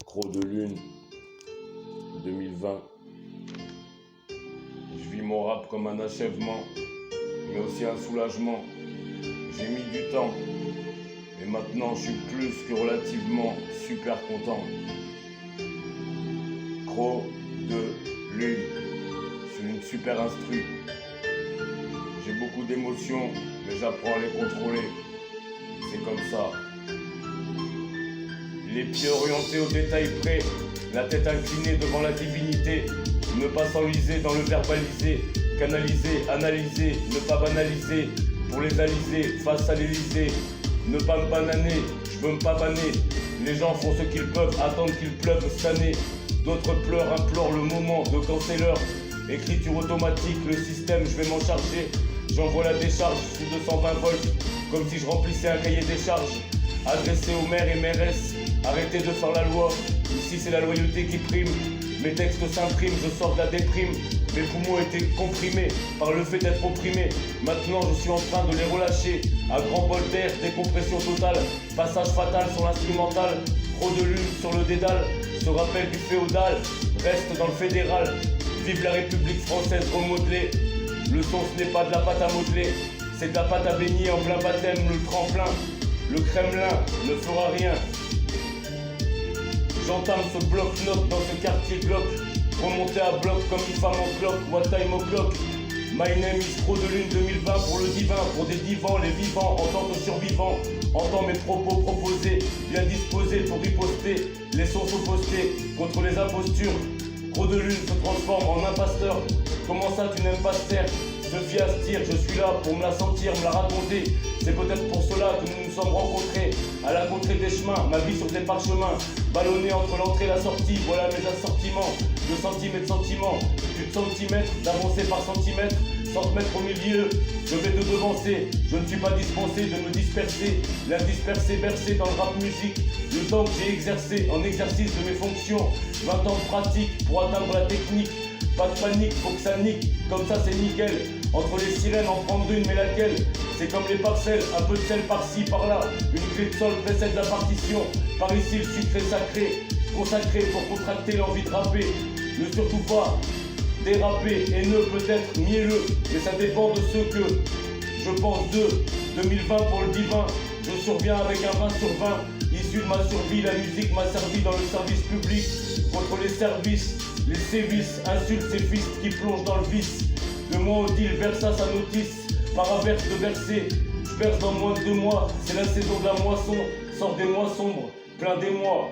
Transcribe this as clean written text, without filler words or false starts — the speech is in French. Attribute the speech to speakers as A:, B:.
A: Croc de lune 2020. Je vis mon rap comme un achèvement, mais aussi un soulagement. J'ai mis du temps, et maintenant je suis plus que relativement super content. Croc de lune, c'est une super instru. J'ai beaucoup d'émotions, mais j'apprends à les contrôler. C'est comme ça. Les pieds orientés au détail près, la tête inclinée devant la divinité, ne pas s'enliser dans le verbalisé, canaliser, analyser, ne pas banaliser, pour les aliser face à l'Élysée, ne pas me bananer, je veux me pavaner, les gens font ce qu'ils peuvent, attendent qu'il pleuve cette année, d'autres pleurent, implorent le moment de quand c'est l'heure, écriture automatique, le système, je vais m'en charger, j'envoie la décharge sous 220 volts, comme si je remplissais un cahier des charges, adressé aux maires et mairesses, arrêtez de faire la loi, ici c'est la loyauté qui prime, mes textes s'impriment, je sors de la déprime, mes poumons étaient comprimés par le fait d'être opprimés, maintenant je suis en train de les relâcher, à grand bol d'air, décompression totale, passage fatal sur l'instrumental, Croc de lune sur le dédale, se rappelle du féodal, reste dans le fédéral, vive la République française remodelée, le son ce n'est pas de la pâte à modeler, c'est de la pâte à baigner en plein baptême, le tremplin, le Kremlin ne fera rien. J'entame ce bloc-notes dans ce quartier Glock, remonter à bloc comme une femme en cloque, what time o'clock. My name is Croc de lune 2020 pour le divin, pour des divans, les vivants, en tant que survivants. Entends mes propos proposés, bien disposés pour riposter, les sons s'opposter contre les impostures. Croc de lune se transforme en imposteur, comment ça tu n'aimes pas se taire? Je fie à se dire, je suis là pour me la sentir, me la raconter. C'est peut-être pour cela que nous nous sommes rencontrés, à la contrée des chemins, ma vie sur des parchemins, ballonné entre l'entrée et la sortie, voilà mes assortiments, de centimètres sentiments, plus de centimètres, d'avancer par centimètre, centimètres au milieu, je vais te devancer, je ne suis pas dispensé de me disperser, l'air dispersé, bercé dans le rap musique, le temps que j'ai exercé en exercice de mes fonctions, 20 ans de pratique pour atteindre la technique, pas de panique, faut que ça nique, comme ça c'est nickel. Entre les sirènes, en prendre une, mais laquelle? C'est comme les parcelles, un peu de sel par-ci, par-là. Une clé de sol précède la partition. Par ici, le sucre est sacré, consacré pour contracter l'envie de rapper. Ne surtout pas déraper, haineux peut-être, mielleux, mais ça dépend de ce que je pense de 2020 pour le divin. Je surviens avec un 20 sur 20. Issu de ma survie, la musique m'a servi dans le service public. Contre les services, les sévices, insultes ces fils qui plongent dans le vice. De moi au deal, versa sa notice, par averse de verser. Je verse dans moins de 2 mois, c'est la saison de la moisson. Sors des mois sombres, plein des mois.